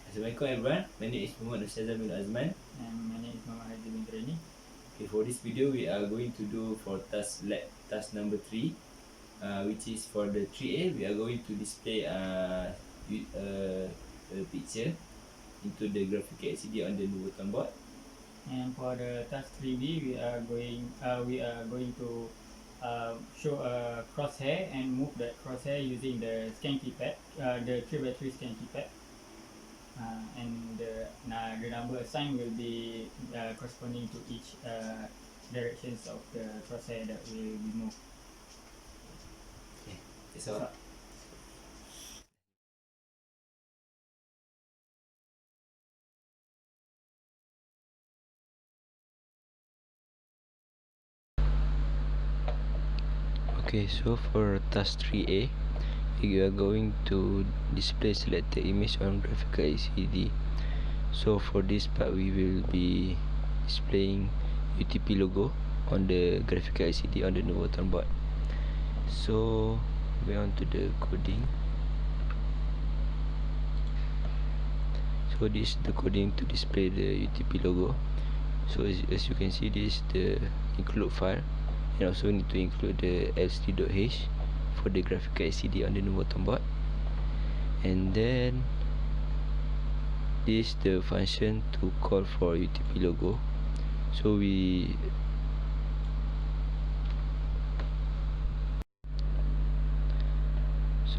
Assalamualaikum everyone, my name is Muhammad Azman. And my name is Muhammad Haji bin Trani. Okay, for this video we are going to do for task number 3, which is for the 3A. We are going to display a picture into the graphical LCD on the Nuvoton board. And for the task 3B, we are going to show a crosshair and move that crosshair using the scan keypad, the 3x3 scan keypad. And the number assigned will be corresponding to each directions of the crosshair that will be moved. Okay, that's all. Okay, so for task 3A, we are going to display selected image on graphical LCD. So for this part, we will be displaying UTP logo on the graphical LCD on the Nuvoton board. So we on to the coding. So this is the coding to display the UTP logo. So as you can see, this is the include file, and also need to include the lcd.h for the graphical LCD on the Nuvoton board. And then this is the function to call for UTP logo. So this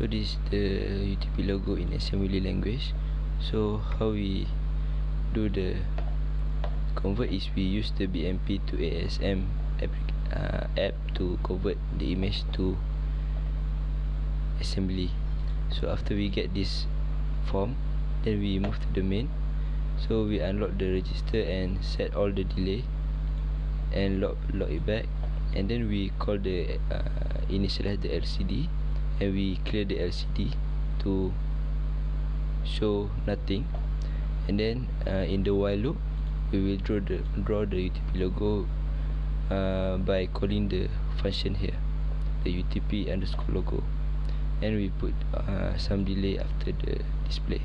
is the UTP logo in assembly language. So how we do the convert is we use the BMP to ASM app to convert the image to assembly. So after we get this form, then we move to the main. So we unlock the register and set all the delay and lock it back, and then we call the initialize the LCD, and we clear the LCD to show nothing. And then in the while loop, we will draw the UTP logo by calling the function here, the UTP underscore logo, and we put some delay after the display.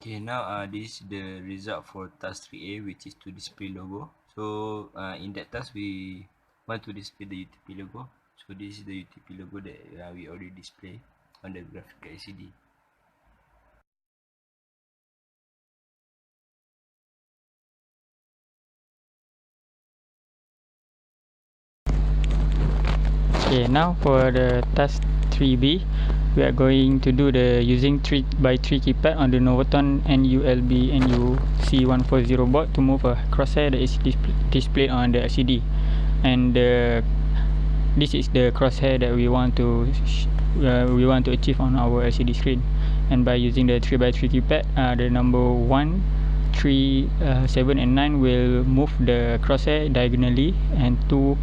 Okay, now this is the result for task 3A, which is to display logo. So in that task we want to display the UTP logo. So this is the UTP logo that we already display on the graphical LCD. Okay, now for the task 3B, we are going to do the using 3x3 keypad on the Nuvoton NU-LB-NUC140 board to move a crosshair that is displayed on the LCD. And this is the crosshair that we want to achieve on our LCD screen. And by using the 3x3 keypad, the number 1, 3, 7 and 9 will move the crosshair diagonally, and 2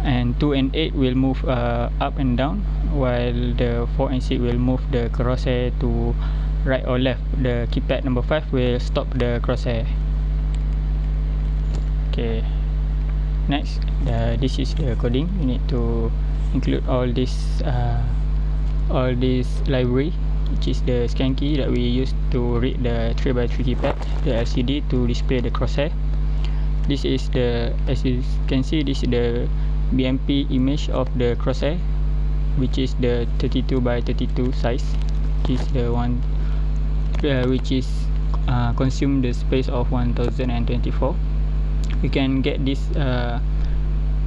and 8 will move up and down, while the 4 and 6 will move the crosshair to right or left. The keypad number 5 will stop the crosshair. Okay, next, this is the coding. You need to include all this library, which is the scan key that we use to read the 3x3 keypad, the LCD, to display the crosshair. This is the, as you can see, this is the BMP image of the crosshair, which is the 32x32 size, which is the one which is consume the space of 1024. You can get this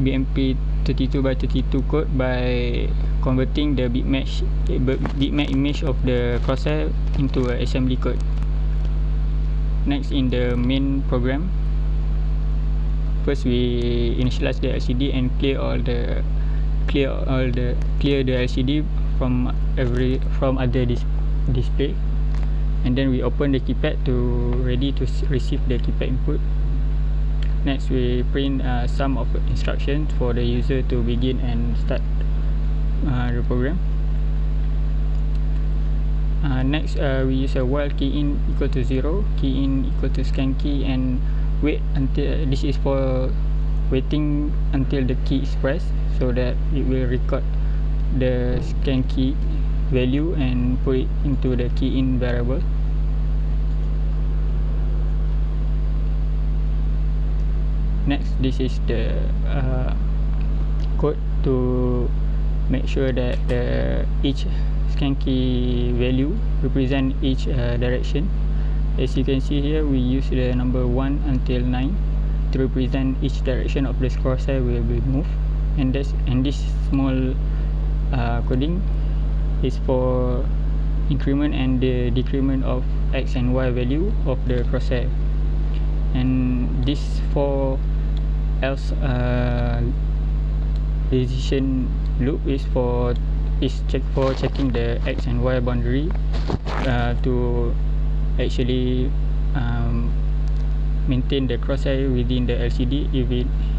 BMP 32x32 code by converting the bitmap image of the crosshair into an assembly code. Next, in the main program, first we initialize the LCD and clear the LCD from other display, and then we open the keypad to ready to receive the keypad input. Next, we print some of the instructions for the user to begin and start the program. Next, we use a while key in equal to 0, key in equal to scan key, and wait until this is for waiting until the key is pressed, so that it will record the scan key value and put it into the key in variable. Next, this is the code to make sure that each scan key value represent each direction. As you can see here, we use the number 1 until 9 to represent each direction of the crosshair will be moved, and this small coding is for increment and the decrement of x and y value of the crosshair. And this for else decision loop is for checking the x and y boundary to actually maintain the crosshair within the LCD.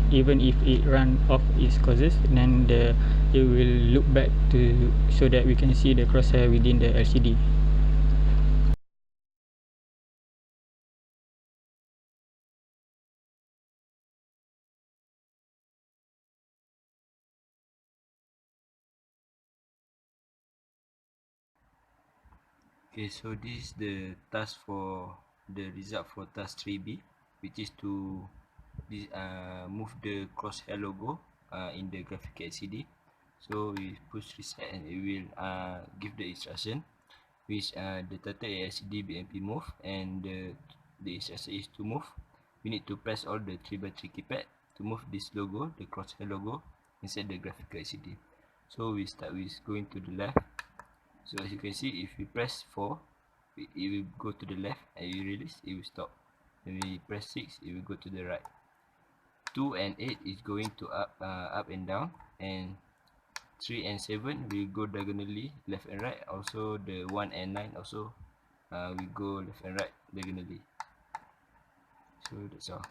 Even if it run off its courses, then it will look back to so that we can see the crosshair within the LCD. Okay, so this is the task for the result for task 3B, which is to move the crosshair logo in the graphical LCD. So we push reset and it will give the instruction, which the title LCD BMP move, and the instruction is to move. We need to press all the 3x3 keypad to move this logo, the crosshair logo, inside the graphical LCD. So we start with going to the left. So as you can see, if we press 4, it will go to the left, and you release, it will stop. When we press 6, it will go to the right. 2 and 8 is going to up and down, and 3 and 7 will go diagonally left and right. Also the 1 and 9 also will go left and right diagonally. So that's all.